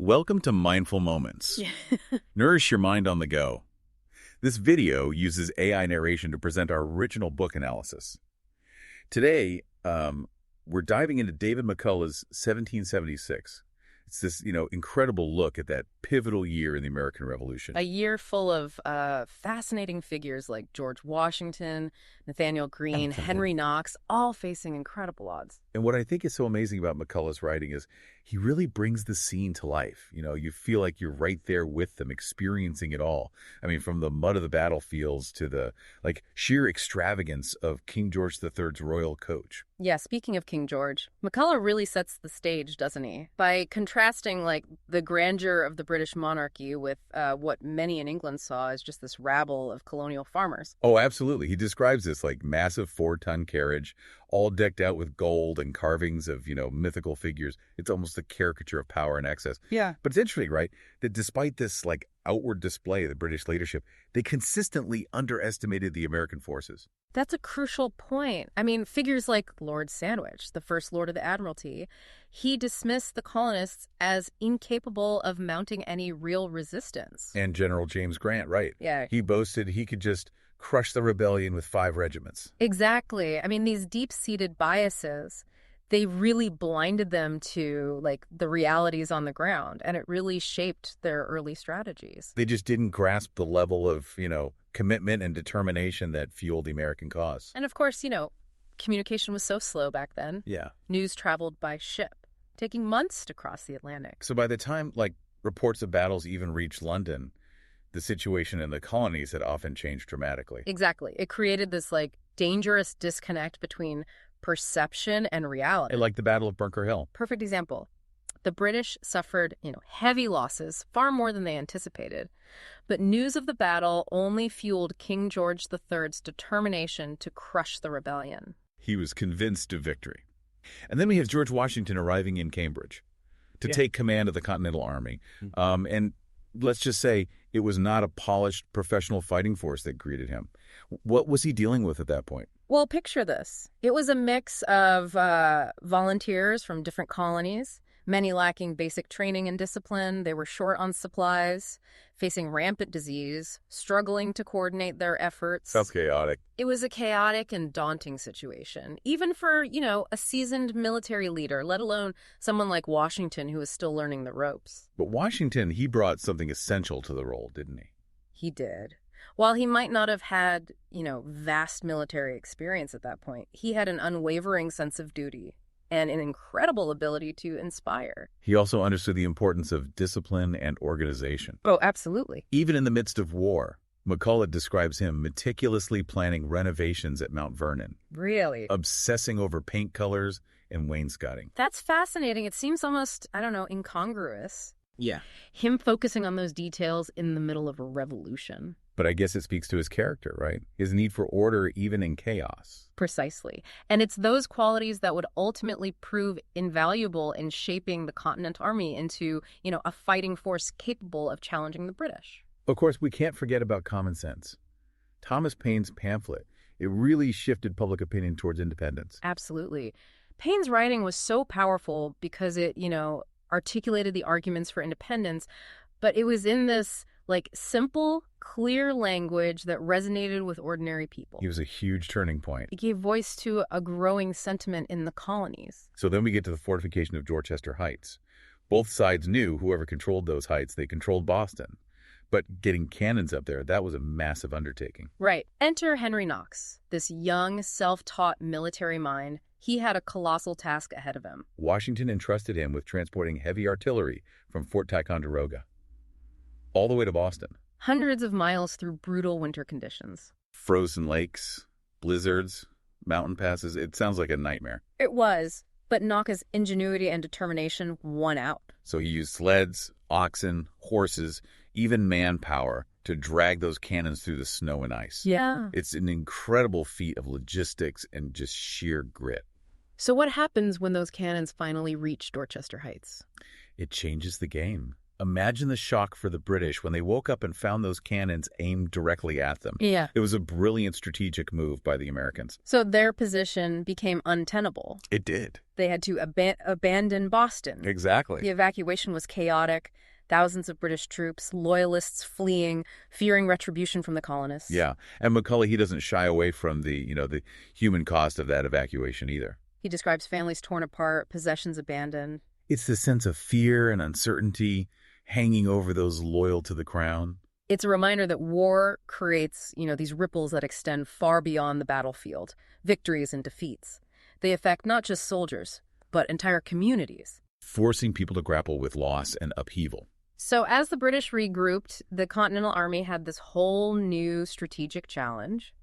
Welcome to Mindful Moments. Nourish your mind on the go. This video uses AI narration to present our original book analysis. Today, we're diving into David McCullough's 1776. It's this, incredible look at that pivotal year in the American Revolution. A year full of fascinating figures like George Washington, Nathaniel Greene, Henry Knox, all facing incredible odds. And what I think is so amazing about McCullough's writing is he really brings the scene to life. You feel like you're right there with them, experiencing it all. I mean, from the mud of the battlefields to the sheer extravagance of King George III's royal coach. Yeah, speaking of King George, McCullough really sets the stage, doesn't he? By contrasting the grandeur of the British monarchy with what many in England saw as just this rabble of colonial farmers. Oh, absolutely. He describes this massive 4-ton carriage, all decked out with gold and carvings of, mythical figures. It's almost a caricature of power and excess. Yeah. But it's interesting, right, that despite this outward display of the British leadership, they consistently underestimated the American forces. That's a crucial point. I mean, figures like Lord Sandwich, the First Lord of the Admiralty, he dismissed the colonists as incapable of mounting any real resistance. And General James Grant, right. Yeah. He boasted he could just crush the rebellion with 5 regiments. Exactly. I mean, these deep-seated biases, they really blinded them to the realities on the ground, and it really shaped their early strategies. They just didn't grasp the level of, commitment and determination that fueled the American cause. And of course, communication was so slow back then. Yeah. News traveled by ship, taking months to cross the Atlantic. So by the time reports of battles even reached London, the situation in the colonies had often changed dramatically. Exactly. It created this dangerous disconnect between perception and reality. Like the Battle of Bunker Hill. Perfect example. The British suffered, heavy losses, far more than they anticipated. But news of the battle only fueled King George III's determination to crush the rebellion. He was convinced of victory. And then we have George Washington arriving in Cambridge to take command of the Continental Army. And let's just say it was not a polished professional fighting force that greeted him. What was he dealing with at that point? Well, picture this. It was a mix of volunteers from different colonies, many lacking basic training and discipline. They were short on supplies, facing rampant disease, struggling to coordinate their efforts. Sounds chaotic. It was a chaotic and daunting situation, even for, a seasoned military leader, let alone someone like Washington who was still learning the ropes. But Washington, he brought something essential to the role, didn't he? He did. While he might not have had, vast military experience at that point, he had an unwavering sense of duty and an incredible ability to inspire. He also understood the importance of discipline and organization. Oh, absolutely. Even in the midst of war, McCullough describes him meticulously planning renovations at Mount Vernon. Really? Obsessing over paint colors and wainscoting. That's fascinating. It seems almost, incongruous. Yeah. Him focusing on those details in the middle of a revolution. But I guess it speaks to his character, right? His need for order even in chaos. Precisely. And it's those qualities that would ultimately prove invaluable in shaping the Continental Army into, a fighting force capable of challenging the British. Of course, we can't forget about common sense. Thomas Paine's pamphlet, it really shifted public opinion towards independence. Absolutely. Paine's writing was so powerful because it, articulated the arguments for independence, but it was in this simple, clear language that resonated with ordinary people. He was a huge turning point. It gave voice to a growing sentiment in the colonies. So then we get to the fortification of Dorchester Heights. Both sides knew whoever controlled those heights, they controlled Boston. But getting cannons up there, that was a massive undertaking. Right. Enter Henry Knox, this young, self-taught military mind. He had a colossal task ahead of him. Washington entrusted him with transporting heavy artillery from Fort Ticonderoga all the way to Boston. Hundreds of miles through brutal winter conditions. Frozen lakes, blizzards, mountain passes. It sounds like a nightmare. It was, but Knox's ingenuity and determination won out. So he used sleds, oxen, horses, even manpower to drag those cannons through the snow and ice. Yeah. It's an incredible feat of logistics and just sheer grit. So what happens when those cannons finally reach Dorchester Heights? It changes the game. imagine the shock for the British when they woke up and found those cannons aimed directly at them. Yeah. It was a brilliant strategic move by the Americans. So their position became untenable. It did. They had to abandon Boston. Exactly. The evacuation was chaotic. Thousands of British troops, loyalists fleeing, fearing retribution from the colonists. Yeah. And McCullough, he doesn't shy away from the human cost of that evacuation either. He describes families torn apart, possessions abandoned. It's the sense of fear and uncertainty hanging over those loyal to the crown. It's a reminder that war creates, these ripples that extend far beyond the battlefield, victories and defeats. They affect not just soldiers, but entire communities. Forcing people to grapple with loss and upheaval. So as the British regrouped, the Continental Army had this whole new strategic challenge,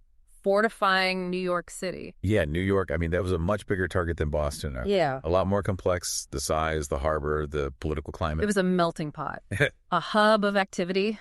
fortifying New York City. Yeah, New York, that was a much bigger target than Boston. Yeah. A lot more complex, the size, the harbor, the political climate. It was a melting pot, a hub of activity,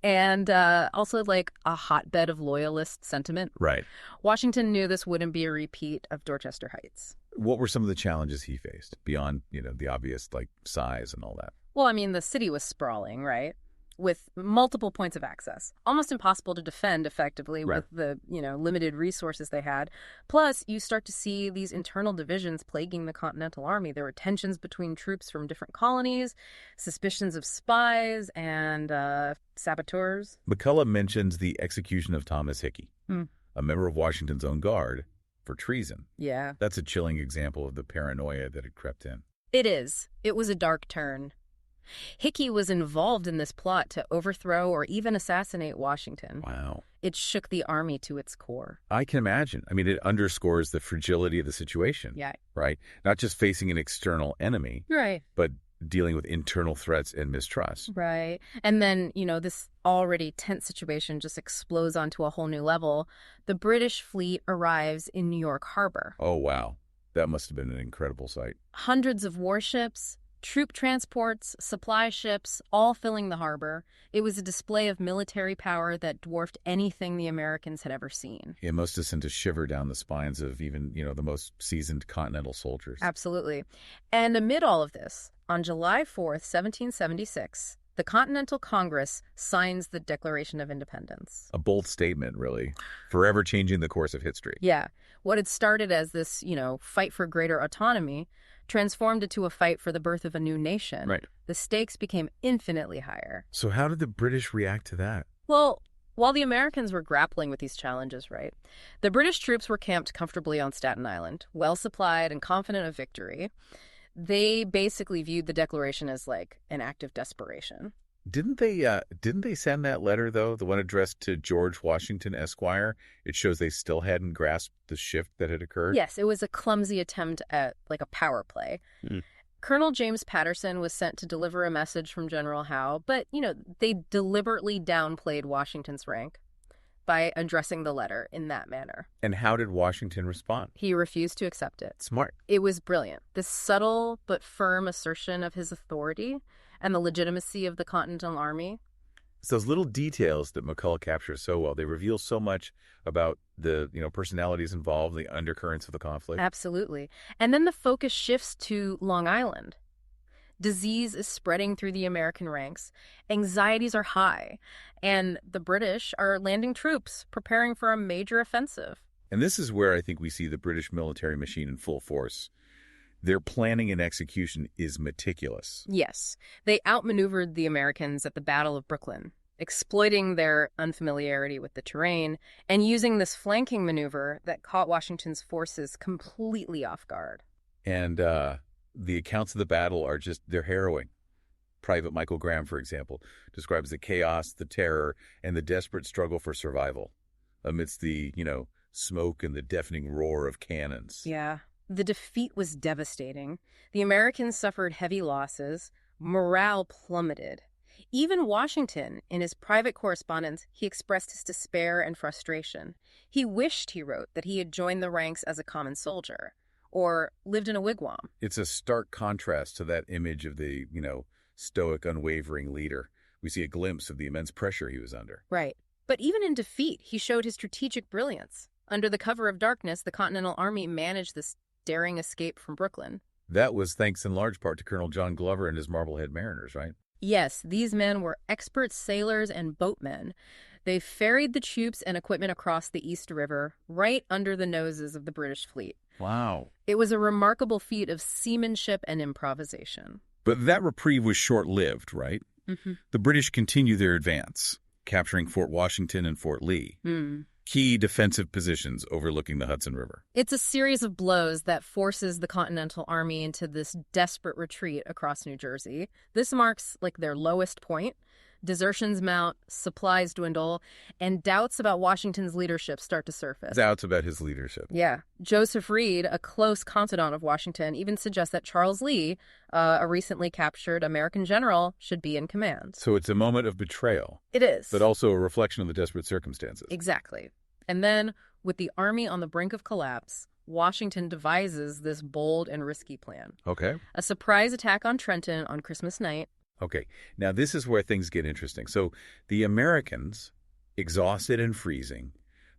and also like a hotbed of loyalist sentiment. Right. Washington knew this wouldn't be a repeat of Dorchester Heights. What were some of the challenges he faced beyond, the obvious size and all that? Well, the city was sprawling, right? With multiple points of access. Almost impossible to defend effectively with the, limited resources they had. Plus, you start to see these internal divisions plaguing the Continental Army. There were tensions between troops from different colonies, suspicions of spies and saboteurs. McCullough mentions the execution of Thomas Hickey, a member of Washington's own guard, for treason. Yeah. That's a chilling example of the paranoia that had crept in. It is. It was a dark turn. Hickey was involved in this plot to overthrow or even assassinate Washington. Wow. It shook the army to its core. I can imagine. It underscores the fragility of the situation. Yeah. Right? Not just facing an external enemy. Right. But dealing with internal threats and mistrust. Right. And then, this already tense situation just explodes onto a whole new level. The British fleet arrives in New York Harbor. Oh, wow. That must have been an incredible sight. Hundreds of warships, troop transports, supply ships, all filling the harbor. It was a display of military power that dwarfed anything the Americans had ever seen. It must have sent a shiver down the spines of even, the most seasoned Continental soldiers. Absolutely. And amid all of this, on July 4th, 1776, the Continental Congress signs the Declaration of Independence. A bold statement, really, forever changing the course of history. Yeah. What had started as this, fight for greater autonomy transformed into a fight for the birth of a new nation. Right. The stakes became infinitely higher. So how did the British react to that? Well, while the Americans were grappling with these challenges, right, the British troops were camped comfortably on Staten Island, well supplied and confident of victory. They basically viewed the declaration as like an act of desperation. Didn't they send that letter, though, the one addressed to George Washington, Esquire? It shows they still hadn't grasped the shift that had occurred. Yes, it was a clumsy attempt at like a power play. Colonel James Patterson was sent to deliver a message from General Howe, but, they deliberately downplayed Washington's rank by addressing the letter in that manner. And how did Washington respond? He refused to accept it. Smart. It was brilliant. This subtle but firm assertion of his authority and the legitimacy of the Continental Army. It's those little details that McCullough captures so well. They reveal so much about the personalities involved, the undercurrents of the conflict. Absolutely. And then the focus shifts to Long Island. Disease is spreading through the American ranks. Anxieties are high. And the British are landing troops, preparing for a major offensive. And this is where I think we see the British military machine in full force. Their planning and execution is meticulous. Yes. They outmaneuvered the Americans at the Battle of Brooklyn, exploiting their unfamiliarity with the terrain and using this flanking maneuver that caught Washington's forces completely off guard. And the accounts of the battle are they're harrowing. Private Michael Graham, for example, describes the chaos, the terror, and the desperate struggle for survival amidst the, smoke and the deafening roar of cannons. Yeah. The defeat was devastating. The Americans suffered heavy losses. Morale plummeted. Even Washington, in his private correspondence, he expressed his despair and frustration. He wished, he wrote, that he had joined the ranks as a common soldier or lived in a wigwam. It's a stark contrast to that image of the, stoic, unwavering leader. We see a glimpse of the immense pressure he was under. Right. But even in defeat, he showed his strategic brilliance. Under the cover of darkness, the Continental Army managed this daring escape from Brooklyn. That was thanks in large part to Colonel John Glover and his Marblehead Mariners, right? Yes, these men were expert sailors and boatmen. They ferried the troops and equipment across the East River, right under the noses of the British fleet. Wow. It was a remarkable feat of seamanship and improvisation. But that reprieve was short-lived, right? Mm-hmm. The British continued their advance, capturing Fort Washington and Fort Lee, key defensive positions overlooking the Hudson River. It's a series of blows that forces the Continental Army into this desperate retreat across New Jersey. This marks like their lowest point. Desertions mount, supplies dwindle, and doubts about Washington's leadership start to surface. Doubts about his leadership. Yeah. Joseph Reed, a close confidant of Washington, even suggests that Charles Lee, a recently captured American general, should be in command. So it's a moment of betrayal. It is. But also a reflection of the desperate circumstances. Exactly. And then, with the army on the brink of collapse, Washington devises this bold and risky plan. Okay. A surprise attack on Trenton on Christmas night. Okay, now this is where things get interesting. So the Americans, exhausted and freezing,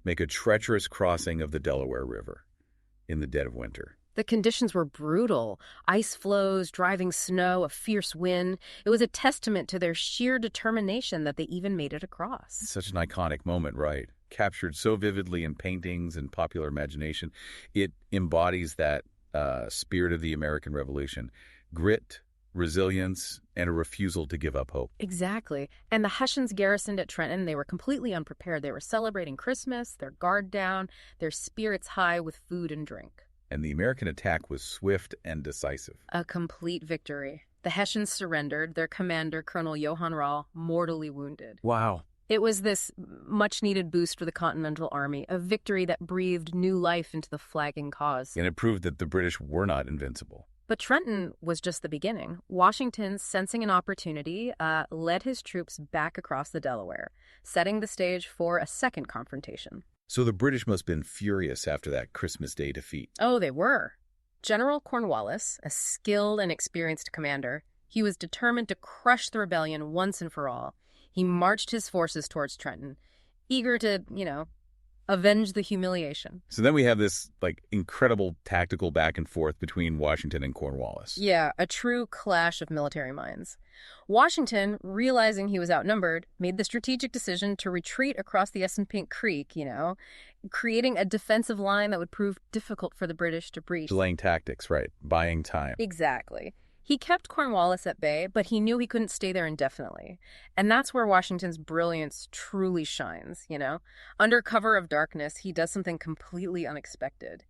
make a treacherous crossing of the Delaware River in the dead of winter. The conditions were brutal. Ice floes, driving snow, a fierce wind. It was a testament to their sheer determination that they even made it across. Such an iconic moment, right? Captured so vividly in paintings and popular imagination. It embodies that spirit of the American Revolution. Grit, resilience, and a refusal to give up hope. Exactly. And the Hessians garrisoned at Trenton, they were completely unprepared. They were celebrating Christmas, their guard down, their spirits high with food and drink. And the American attack was swift and decisive. A complete victory. The Hessians surrendered, their commander, Colonel Johann Rall, mortally wounded. Wow. It was this much-needed boost for the Continental Army, a victory that breathed new life into the flagging cause. And it proved that the British were not invincible. But Trenton was just the beginning. Washington, sensing an opportunity, led his troops back across the Delaware, setting the stage for a second confrontation. So the British must have been furious after that Christmas Day defeat. Oh, they were. General Cornwallis, a skilled and experienced commander, he was determined to crush the rebellion once and for all. He marched his forces towards Trenton, eager to, avenge the humiliation. So then we have this, incredible tactical back and forth between Washington and Cornwallis. Yeah, a true clash of military minds. Washington, realizing he was outnumbered, made the strategic decision to retreat across the Assunpink Creek, creating a defensive line that would prove difficult for the British to breach. Delaying tactics, right. Buying time. Exactly. He kept Cornwallis at bay, but he knew he couldn't stay there indefinitely. And that's where Washington's brilliance truly shines, Under cover of darkness, he does something completely unexpected.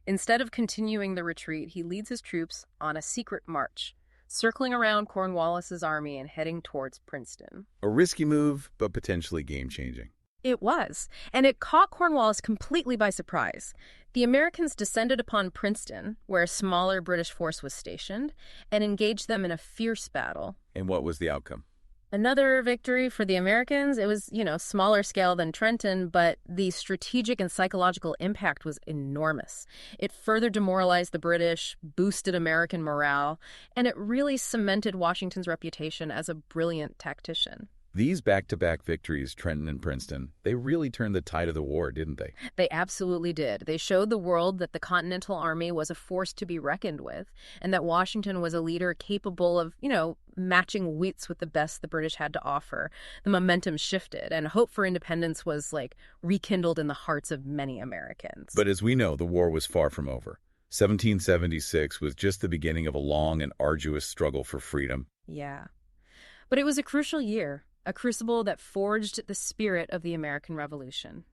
Instead of continuing the retreat, he leads his troops on a secret march, circling around Cornwallis's army and heading towards Princeton. A risky move, but potentially game-changing. It was, and it caught Cornwallis completely by surprise. The Americans descended upon Princeton, where a smaller British force was stationed, and engaged them in a fierce battle. And what was the outcome? Another victory for the Americans. It was, smaller scale than Trenton, but the strategic and psychological impact was enormous. It further demoralized the British, boosted American morale, and it really cemented Washington's reputation as a brilliant tactician. These back-to-back victories, Trenton and Princeton, they really turned the tide of the war, didn't they? They absolutely did. They showed the world that the Continental Army was a force to be reckoned with, and that Washington was a leader capable of, matching wits with the best the British had to offer. The momentum shifted, and hope for independence was, rekindled in the hearts of many Americans. But as we know, the war was far from over. 1776 was just the beginning of a long and arduous struggle for freedom. Yeah. But it was a crucial year. A crucible that forged the spirit of the American Revolution.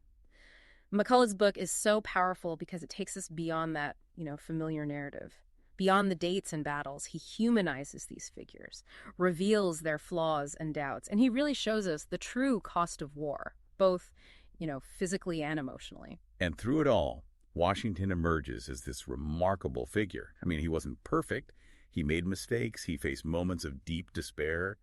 McCullough's book is so powerful because it takes us beyond that, familiar narrative. Beyond the dates and battles, he humanizes these figures, reveals their flaws and doubts, and he really shows us the true cost of war, both, physically and emotionally. And through it all, Washington emerges as this remarkable figure. I mean, he wasn't perfect. He made mistakes. He faced moments of deep despair.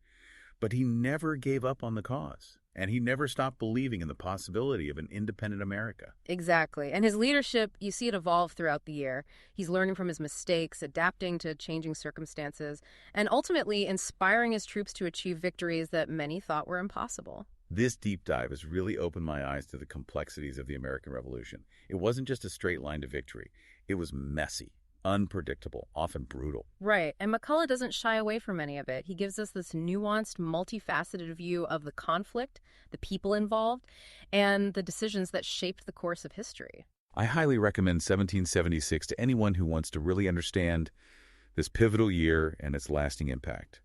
But he never gave up on the cause, and he never stopped believing in the possibility of an independent America. Exactly. And his leadership, you see it evolve throughout the year. He's learning from his mistakes, adapting to changing circumstances, and ultimately inspiring his troops to achieve victories that many thought were impossible. This deep dive has really opened my eyes to the complexities of the American Revolution. It wasn't just a straight line to victory. It was messy, unpredictable, often brutal. Right. And McCullough doesn't shy away from any of it. He gives us this nuanced, multifaceted view of the conflict, the people involved, and the decisions that shaped the course of history. I highly recommend 1776 to anyone who wants to really understand this pivotal year and its lasting impact.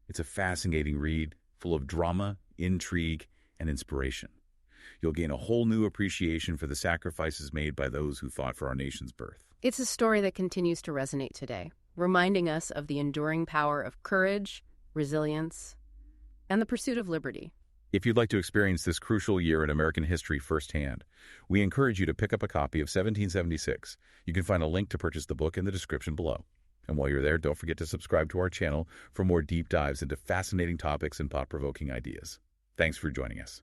It's a fascinating read, full of drama, intrigue, and inspiration. You'll gain a whole new appreciation for the sacrifices made by those who fought for our nation's birth. It's a story that continues to resonate today, reminding us of the enduring power of courage, resilience, and the pursuit of liberty. If you'd like to experience this crucial year in American history firsthand, we encourage you to pick up a copy of 1776. You can find a link to purchase the book in the description below. And while you're there, don't forget to subscribe to our channel for more deep dives into fascinating topics and thought-provoking ideas. Thanks for joining us.